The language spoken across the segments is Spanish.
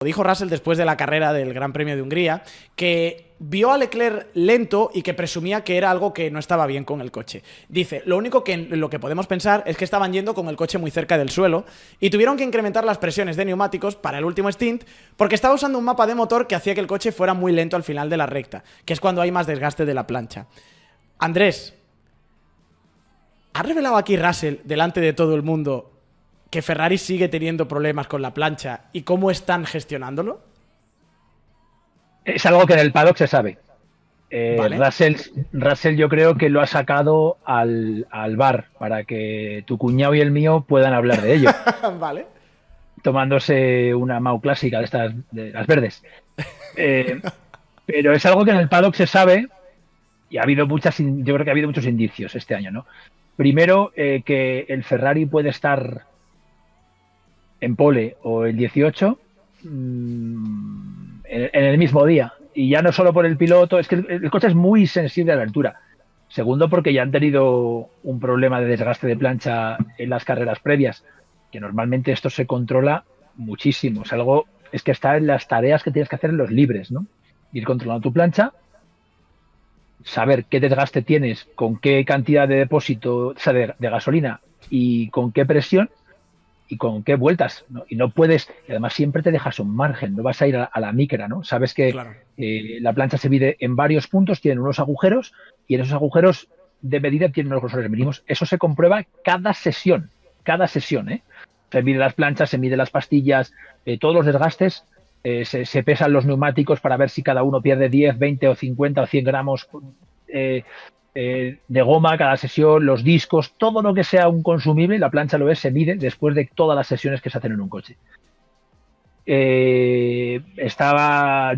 Dijo Russell después de la carrera del Gran Premio de Hungría, que vio a Leclerc lento y que presumía que era algo que no estaba bien con el coche. Dice, lo que podemos pensar es que estaban yendo con el coche muy cerca del suelo y tuvieron que incrementar las presiones de neumáticos para el último stint porque estaba usando un mapa de motor que hacía que el coche fuera muy lento al final de la recta, que es cuando hay más desgaste de la plancha. Andrés, ¿ha revelado aquí Russell delante de todo el mundo que Ferrari sigue teniendo problemas con la plancha y cómo están gestionándolo? Es algo que en el paddock se sabe. Vale. Russell yo creo que lo ha sacado al bar para que tu cuñado y el mío puedan hablar de ello. Vale. Tomándose una Mau clásica de estas, de las verdes. Pero es algo que en el paddock se sabe y ha habido yo creo que ha habido muchos indicios este año, ¿no? Primero, que el Ferrari puede estar en pole o el 18 en el mismo día. Y ya no solo por el piloto, es que el coche es muy sensible a la altura. Segundo, porque ya han tenido un problema de desgaste de plancha en las carreras previas, que normalmente esto se controla muchísimo. Es que está en las tareas que tienes que hacer en los libres, ¿no? Ir controlando tu plancha, saber qué desgaste tienes, con qué cantidad de depósito, o sea, de gasolina y con qué presión y con qué vueltas, ¿no? Y no puedes, y además siempre te dejas un margen, no vas a ir a la micra, ¿no? Sabes que Claro. la plancha se mide en varios puntos, tienen unos agujeros y en esos agujeros de medida tienen unos grosores mínimos. Eso se comprueba cada sesión, ¿eh? Se mide las planchas, se mide las pastillas, todos los desgastes, se pesan los neumáticos para ver si cada uno pierde 10, 20 o 50 o 100 gramos de goma cada sesión, los discos, todo lo que sea un consumible, la plancha lo es, se mide después de todas las sesiones que se hacen en un coche. Yo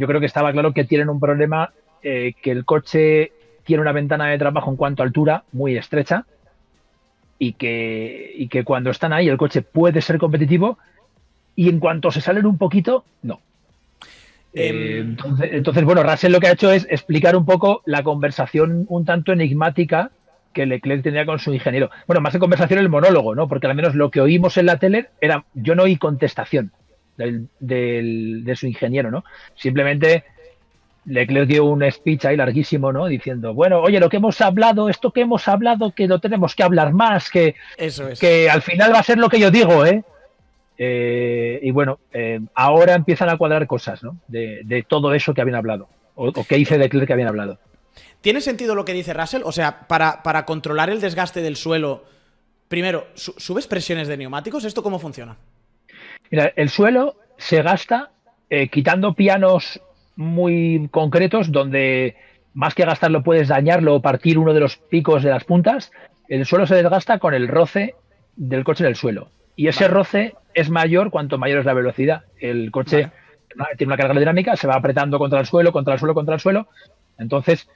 creo que estaba claro que tienen un problema, que el coche tiene una ventana de trabajo en cuanto a altura muy estrecha y que cuando están ahí el coche puede ser competitivo y en cuanto se salen un poquito, no. Entonces, bueno, Russell lo que ha hecho es explicar un poco la conversación un tanto enigmática que Leclerc tenía con su ingeniero. Bueno, más que conversación, el monólogo, ¿no? Porque al menos lo que oímos en la tele era, yo no oí contestación de su ingeniero, ¿no? Simplemente Leclerc dio un speech ahí larguísimo, ¿no? Diciendo, bueno, oye, esto que hemos hablado, que lo tenemos que hablar más, Eso es. que al final va a ser lo que yo digo, ¿eh? Y bueno, ahora empiezan a cuadrar cosas, ¿no? De todo eso que habían hablado, o que dice Leclerc que habían hablado. ¿Tiene sentido lo que dice Russell? O sea, para controlar el desgaste del suelo, primero, ¿subes presiones de neumáticos? ¿Esto cómo funciona? Mira, el suelo se gasta quitando pianos muy concretos donde más que gastarlo puedes dañarlo o partir uno de los picos de las puntas. El suelo se desgasta con el roce del coche en el suelo. Y ese roce es mayor cuanto mayor es la velocidad. El coche tiene una carga dinámica, se va apretando contra el suelo, contra el suelo, contra el suelo. Entonces,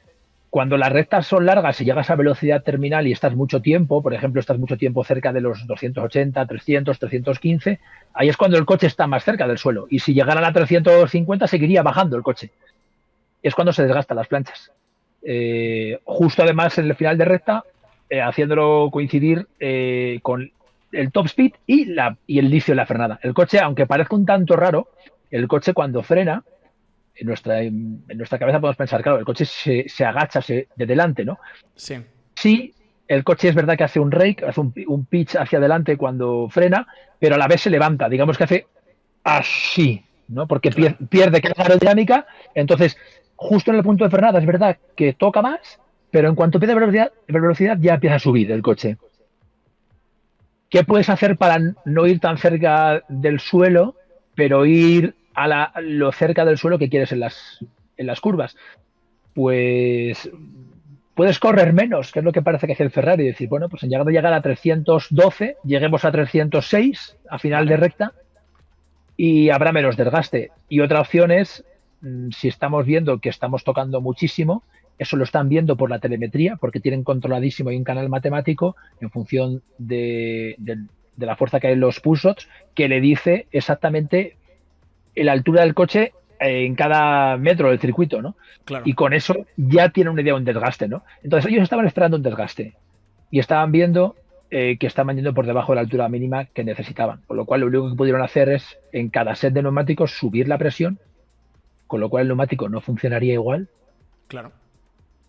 cuando las rectas son largas y llegas a velocidad terminal y estás mucho tiempo, por ejemplo, estás mucho tiempo cerca de los 280, 300, 315, ahí es cuando el coche está más cerca del suelo. Y si llegaran a 350, seguiría bajando el coche. Es cuando se desgastan las planchas. Justo además en el final de recta, haciéndolo coincidir con el top speed y el inicio de la frenada. El coche, aunque parezca un tanto raro, el coche cuando frena, en nuestra cabeza podemos pensar, claro, el coche se agacha de delante, ¿no? Sí. Sí, el coche es verdad que hace un rake, hace un pitch hacia adelante cuando frena, pero a la vez se levanta, digamos que hace así, ¿no? Porque pierde carga aerodinámica, entonces justo en el punto de frenada es verdad que toca más, pero en cuanto pierde velocidad ya empieza a subir el coche. ¿Qué puedes hacer para no ir tan cerca del suelo, pero ir a lo cerca del suelo que quieres en las curvas? Pues puedes correr menos, que es lo que parece que hace el Ferrari. Decir, bueno, pues en llegado a llegar a 312, lleguemos a 306 a final de recta y habrá menos desgaste. Y otra opción es, si estamos viendo que estamos tocando muchísimo, eso lo están viendo por la telemetría, porque tienen controladísimo ahí un canal matemático en función de la fuerza que hay en los pulsots, que le dice exactamente la altura del coche en cada metro del circuito, ¿no? Claro. Y con eso ya tienen una idea de un desgaste, ¿no? Entonces ellos estaban esperando un desgaste y estaban viendo que estaban yendo por debajo de la altura mínima que necesitaban. Con lo cual, lo único que pudieron hacer es, en cada set de neumáticos, subir la presión, con lo cual el neumático no funcionaría igual. Claro.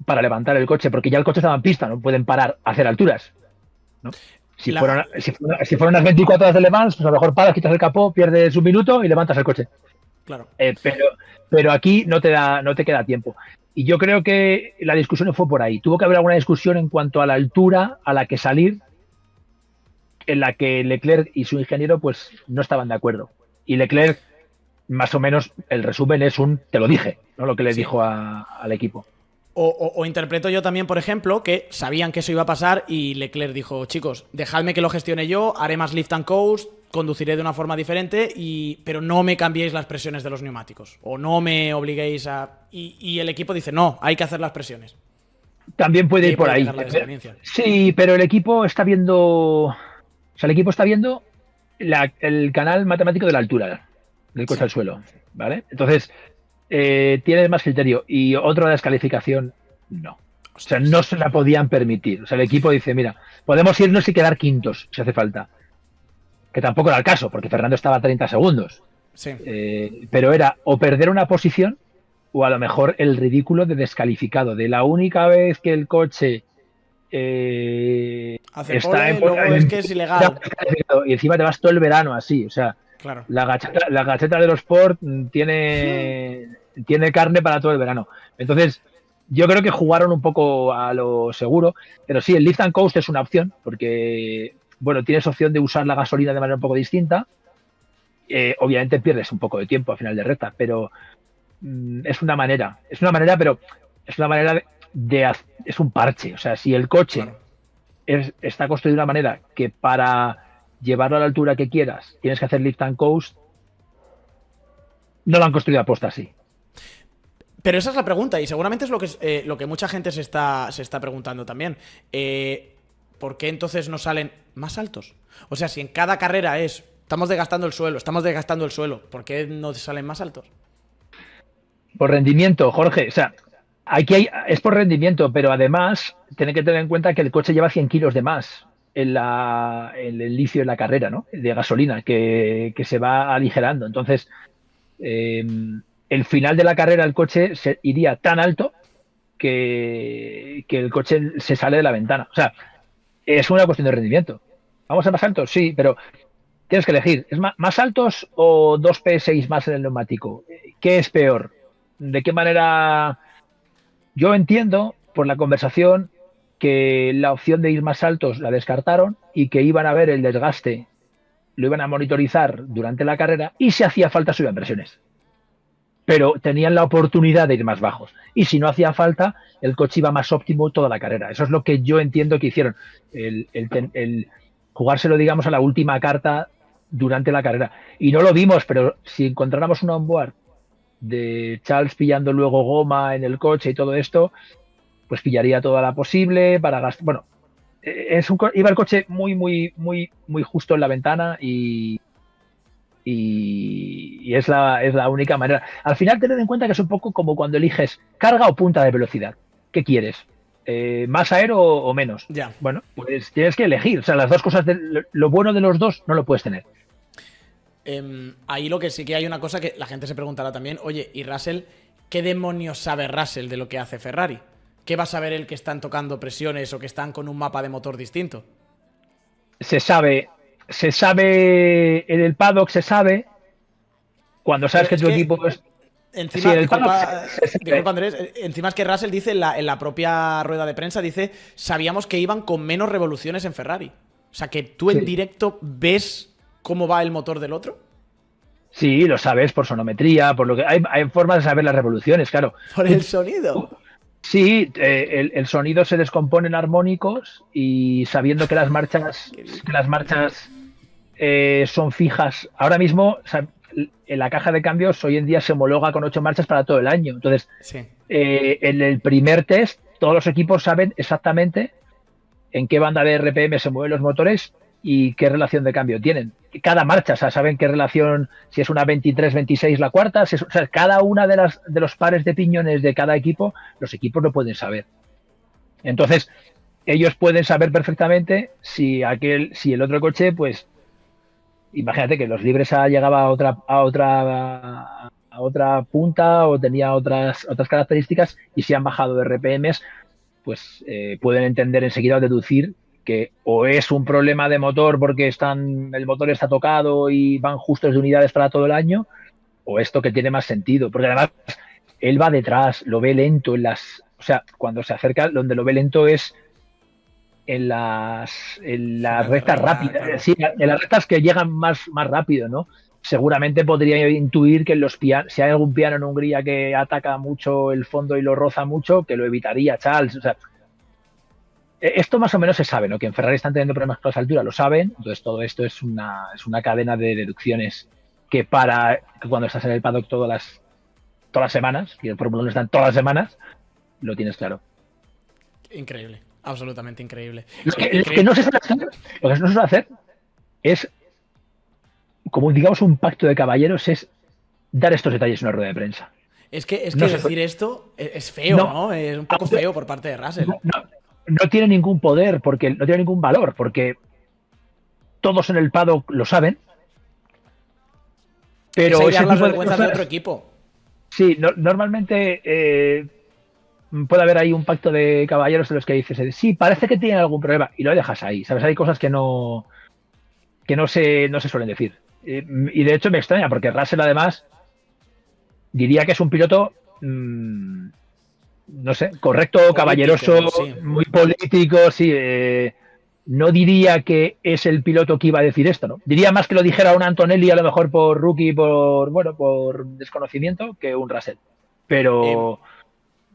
Para levantar el coche, porque ya el coche estaba en pista, no pueden parar a hacer alturas, ¿no? Si fueron unas 24 horas de Le Mans, pues a lo mejor paras, quitas el capó, pierdes un minuto y levantas el coche. Claro. Pero aquí no te queda tiempo. Y yo creo que la discusión fue por ahí. Tuvo que haber alguna discusión en cuanto a la altura a la que salir, en la que Leclerc y su ingeniero pues no estaban de acuerdo. Y Leclerc, más o menos, el resumen es te lo dije, ¿no? Lo que le dijo al equipo. O interpreto yo también, por ejemplo, que sabían que eso iba a pasar y Leclerc dijo, chicos, dejadme que lo gestione yo, haré más lift and coast, conduciré de una forma diferente, pero no me cambiéis las presiones de los neumáticos. O no me obliguéis a... Y el equipo dice, no, hay que hacer las presiones. También puede ir por ahí. Sí, pero el equipo está viendo... O sea, el equipo está viendo el canal matemático de la altura del coche al suelo, ¿vale? Entonces... tienes más criterio. Y otra descalificación, no. O sea, no se la podían permitir. O sea, el equipo dice, mira, podemos irnos y quedar quintos si hace falta. Que tampoco era el caso, porque Fernando estaba a 30 segundos. Sí. Pero era o perder una posición o a lo mejor el ridículo de descalificado. De la única vez que el coche hace está luego es que es ilegal. Y encima te vas todo el verano así. O sea, claro. La gacheta de los Sport tiene carne para todo el verano. Entonces, yo creo que jugaron un poco a lo seguro, pero sí, el lift and coast es una opción, porque, bueno, tienes opción de usar la gasolina de manera un poco distinta. Obviamente pierdes un poco de tiempo a final de recta, pero es una manera, pero es una manera es un parche. O sea, si el coche está construido de una manera que para llevarlo a la altura que quieras, tienes que hacer lift and coast, no lo han construido a posta así. Pero esa es la pregunta, y seguramente es lo que mucha gente se está preguntando también. ¿Por qué entonces no salen más altos? O sea, si en cada carrera estamos desgastando el suelo, ¿por qué no salen más altos? Por rendimiento, Jorge. O sea, aquí es por rendimiento, pero además tiene que tener en cuenta que el coche lleva 100 kilos de más en el inicio de la carrera, ¿no? De gasolina, que se va aligerando. Entonces, el final de la carrera el coche se iría tan alto que el coche se sale de la ventana. O sea, es una cuestión de rendimiento. ¿Vamos a más altos? Sí, pero tienes que elegir. ¿Es más altos o 2 PS6 más en el neumático? ¿Qué es peor? ¿De qué manera? Yo entiendo, por la conversación, que la opción de ir más altos la descartaron y que iban a ver el desgaste, lo iban a monitorizar durante la carrera y si hacía falta subían presiones. Pero tenían la oportunidad de ir más bajos. Y si no hacía falta, el coche iba más óptimo toda la carrera. Eso es lo que yo entiendo que hicieron. El jugárselo, digamos, a la última carta durante la carrera. Y no lo vimos, pero si encontráramos un onboard de Charles pillando luego goma en el coche y todo esto, pues pillaría toda la posible para gastar. Bueno, iba el coche muy, muy, muy, muy justo en la ventana y es la única manera. Al final, tened en cuenta que es un poco como cuando eliges carga o punta de velocidad. ¿Qué quieres? ¿Más aero o menos? Ya. Bueno, pues tienes que elegir. O sea, las dos cosas, lo bueno de los dos no lo puedes tener. Ahí lo que sí que hay una cosa que la gente se preguntará también, oye, ¿y Russell? ¿Qué demonios sabe Russell de lo que hace Ferrari? ¿Qué va a saber el que están tocando presiones o que están con un mapa de motor distinto? Se sabe en el paddock, cuando sabes que tu equipo es... Encima, sí, disculpa, Andrés, encima es que Russell dice en la propia rueda de prensa, dice, sabíamos que iban con menos revoluciones en Ferrari. O sea, que tú en directo ves cómo va el motor del otro. Sí, lo sabes por sonometría, por lo que hay formas de saber las revoluciones, claro. Por el sonido. Sí, el sonido se descompone en armónicos y sabiendo que las marchas son fijas. Ahora mismo, o sea, en la caja de cambios hoy en día se homologa con 8 marchas para todo el año. Entonces, sí. En el primer test, todos los equipos saben exactamente en qué banda de RPM se mueven los motores y qué relación de cambio tienen. Cada marcha, o sea, saben qué relación, si es una 23-26 la cuarta, o sea, cada una de los pares de piñones de cada equipo, los equipos lo pueden saber. Entonces, ellos pueden saber perfectamente si el otro coche, pues, imagínate que los libres llegaba a otra punta o tenía otras características, y si han bajado de RPMs, pues pueden entender enseguida o deducir que o es un problema de motor porque el motor está tocado y van justos de unidades para todo el año, o esto que tiene más sentido, porque además él va detrás, lo ve lento o sea, cuando se acerca, donde lo ve lento es en las rectas carrera, rápidas, claro. sí, en las rectas que llegan más rápido, ¿no? Seguramente podría intuir que si hay algún piano en Hungría que ataca mucho el fondo y lo roza mucho, que lo evitaría Charles. O sea, esto más o menos se sabe, ¿no? Que en Ferrari están teniendo problemas con las alturas, lo saben. Entonces todo esto es una cadena de deducciones que cuando estás en el paddock todas las semanas, que el Fórmula 1 están todas las semanas, lo tienes claro. Increíble. Absolutamente increíble. Lo que no se suele hacer, es, como digamos, un pacto de caballeros, es dar estos detalles en una rueda de prensa. Es que No se decir suele- esto es feo, no, ¿no? Es un poco feo por parte de Russell. no tiene ningún poder, porque no tiene ningún valor, porque todos en el paddock lo saben, Es pero airear ese las tipo de vergüenzas de otro cosas, equipo. sí, normalmente puede haber ahí un pacto de caballeros en los que dices, sí, parece que tienen algún problema, y lo dejas ahí, ¿sabes? Hay cosas que no se suelen decir. Y de hecho me extraña, porque Russell además diría que es un piloto, no sé, correcto, caballeroso, Político, sí. muy político, sí. No diría que es el piloto que iba a decir esto, ¿no? Diría más que lo dijera un Antonelli, a lo mejor por rookie, por desconocimiento, que un Russell. Eh, Pero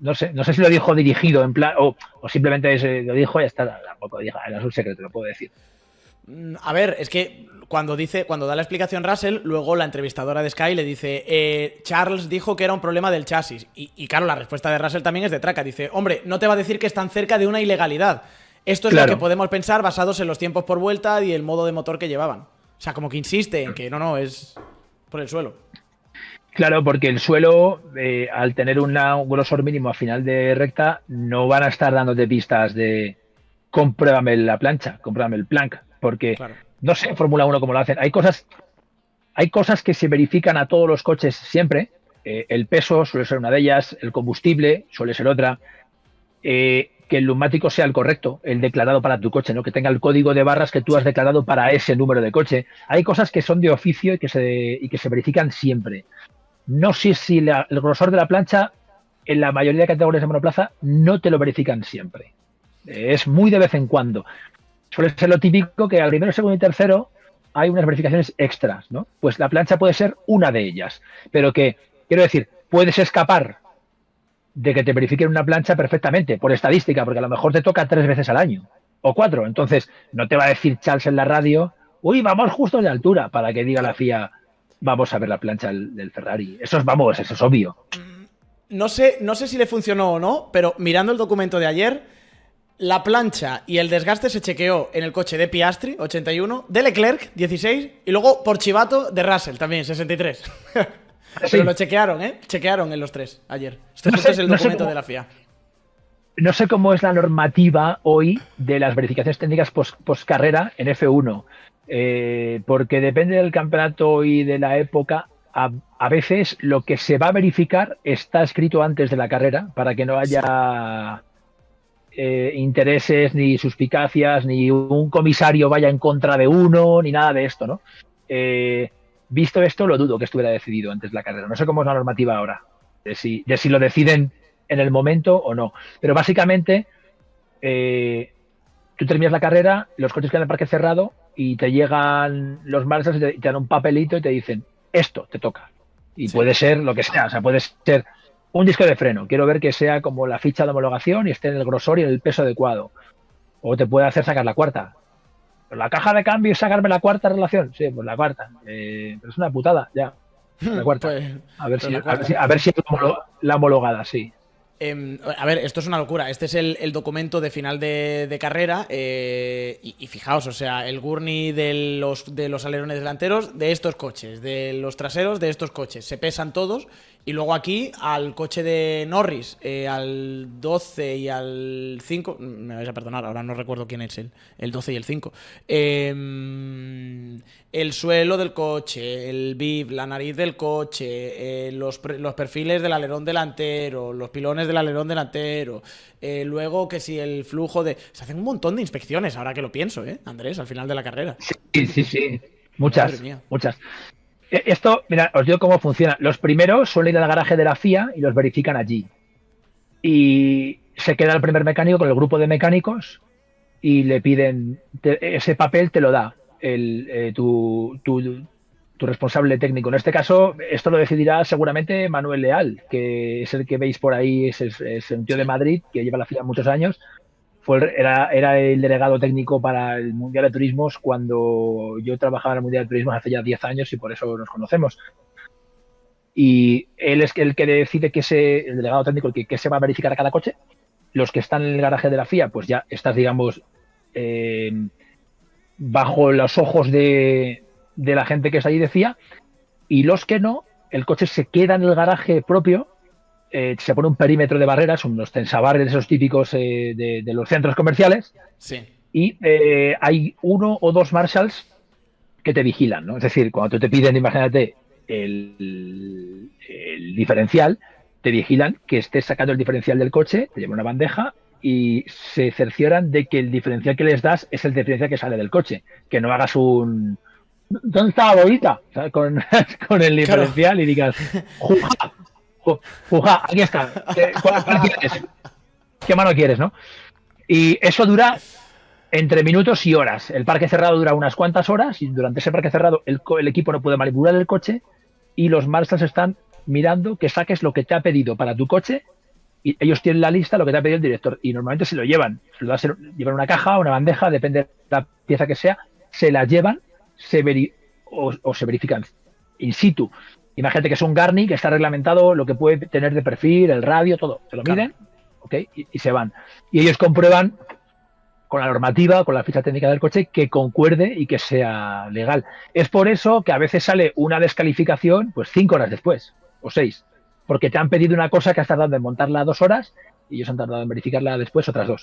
no sé si lo dijo dirigido en plan, o simplemente lo dijo y ya está, tampoco diga, era un secreto, lo puedo decir. A ver, es que cuando da la explicación Russell, luego la entrevistadora de Sky le dice, Charles dijo que era un problema del chasis. Y claro, la respuesta de Russell también es de traca. Dice, hombre, no te va a decir que están cerca de una ilegalidad. Esto es lo que Claro, podemos pensar basados en los tiempos por vuelta y el modo de motor que llevaban. O sea, como que insiste en que no, es por el suelo. claro, porque el suelo, al tener un grosor mínimo a final de recta, no van a estar dándote pistas de compruébame la plancha, compruébame el plank, porque Claro. no sé en Fórmula 1 cómo lo hacen. Hay cosas que se verifican a todos los coches siempre. El peso suele ser una de ellas, el combustible suele ser otra, que el neumático sea el correcto, el declarado para tu coche, ¿no? Que tenga el código de barras que tú has Sí. declarado para ese número de coche. Hay cosas que son de oficio y que se verifican siempre. No sé si el grosor de la plancha en la mayoría de categorías de monoplaza no te lo verifican siempre. Es muy de vez en cuando. Suele ser lo típico que al primero, segundo y tercero hay unas verificaciones extras, ¿no? Pues la plancha puede ser una de ellas, pero que, quiero decir, puedes escapar de que te verifiquen una plancha perfectamente, por estadística, porque a lo mejor te toca 3 veces al año, o 4. Entonces, no te va a decir Charles en la radio, uy, vamos justo de altura, para que diga la Claro. FIA, vamos a ver la plancha del Ferrari. Eso es obvio. No sé si le funcionó o no, pero mirando el documento de ayer, la plancha y el desgaste se chequeó en el coche de Piastri, 81, de Leclerc, 16, y luego por chivato de Russell, también, 63. Sí. Pero lo chequearon, ¿eh? Chequearon en los tres ayer. Este No justo sé, es el no sé documento cómo, de la FIA. no sé cómo es la normativa hoy de las verificaciones técnicas post carrera en F1, porque depende del campeonato y de la época. A veces lo que se va a verificar está escrito antes de la carrera para que no haya intereses ni suspicacias, ni un comisario vaya en contra de uno, ni nada de esto, ¿no? Visto esto, lo dudo que estuviera decidido antes de la carrera. No sé cómo es la normativa ahora, de si lo deciden en el momento o no. Pero básicamente, tú terminas la carrera, los coches quedan en el parque cerrado y te llegan los marshals y te dan un papelito y te dicen, esto te toca. Y Sí. puede ser lo que sea, o sea, puede ser un disco de freno. Quiero ver que sea como la ficha de homologación y esté en el grosor y en el peso adecuado. O te puede hacer sacar la cuarta. La caja de cambio y sacarme la cuarta relación. Sí, pues la cuarta. Pero es una putada, ya. La cuarta. Pues, A ver pues si, la a ver cuarta. si, a ver si es la homologada, sí. A ver, esto es una locura. Este es el documento de final de carrera. Y fijaos, o sea, el gurney de los alerones delanteros de estos coches, de los traseros de estos coches. Se pesan todos. Y luego aquí al coche de Norris, al 12 y al 5. Me vais a perdonar, ahora no recuerdo quién es el 12 y el 5. El suelo del coche, el bib, la nariz del coche, los perfiles del alerón delantero, los pilones del alerón delantero, luego que si el flujo de... Se hacen un montón de inspecciones, ahora que lo pienso, Andrés, al final de la carrera. Sí. Muchas, Madre mía. muchas. Esto, mira, os digo cómo funciona. Los primeros suelen ir al garaje de la FIA y los verifican allí. Y se queda el primer mecánico con el grupo de mecánicos y le piden, ese papel te lo da tu responsable técnico. En este caso, esto lo decidirá seguramente Manuel Leal, que es el que veis por ahí, es un tío de Madrid que lleva la FIA muchos años. Era el delegado técnico para el Mundial de Turismos cuando yo trabajaba en el Mundial de Turismos hace ya 10 años y por eso nos conocemos. Y él es el que decide el delegado técnico, que se va a verificar a cada coche. Los que están en el garaje de la FIA, pues ya estás, digamos, bajo los ojos de la gente que está allí de FIA. Y los que no, el coche se queda en el garaje propio. Se pone un perímetro de barreras, unos tensabarres esos típicos de los centros comerciales, Sí. y hay 1 o 2 marshals que te vigilan, ¿no? Es decir, cuando te piden, imagínate, el diferencial, te vigilan que estés sacando el diferencial del coche, te llevan una bandeja y se cercioran de que el diferencial que les das es el diferencial que sale del coche, que no hagas un... ¿Dónde está la bolita? Con el diferencial, claro. Y digas, ¡juja! Juja, aquí está. ¿Cuál quieres? ¿Qué mano quieres, no? Y eso dura entre minutos y horas. El parque cerrado dura unas cuantas horas y durante ese parque cerrado el equipo no puede manipular el coche y los marshals están mirando que saques lo que te ha pedido para tu coche y ellos tienen la lista, lo que te ha pedido el director y normalmente se lo llevan. Llevan una caja, una bandeja, depende de la pieza que sea, se la llevan o se verifican in situ. Imagínate que es un Garni que está reglamentado lo que puede tener de perfil, el radio, todo. Se lo miden, ¿ok? Y se van. Y ellos comprueban con la normativa, con la ficha técnica del coche, que concuerde y que sea legal. Es por eso que a veces sale una descalificación pues 5 horas después, o 6. Porque te han pedido una cosa que has tardado en montarla 2 horas y ellos han tardado en verificarla después otras 2.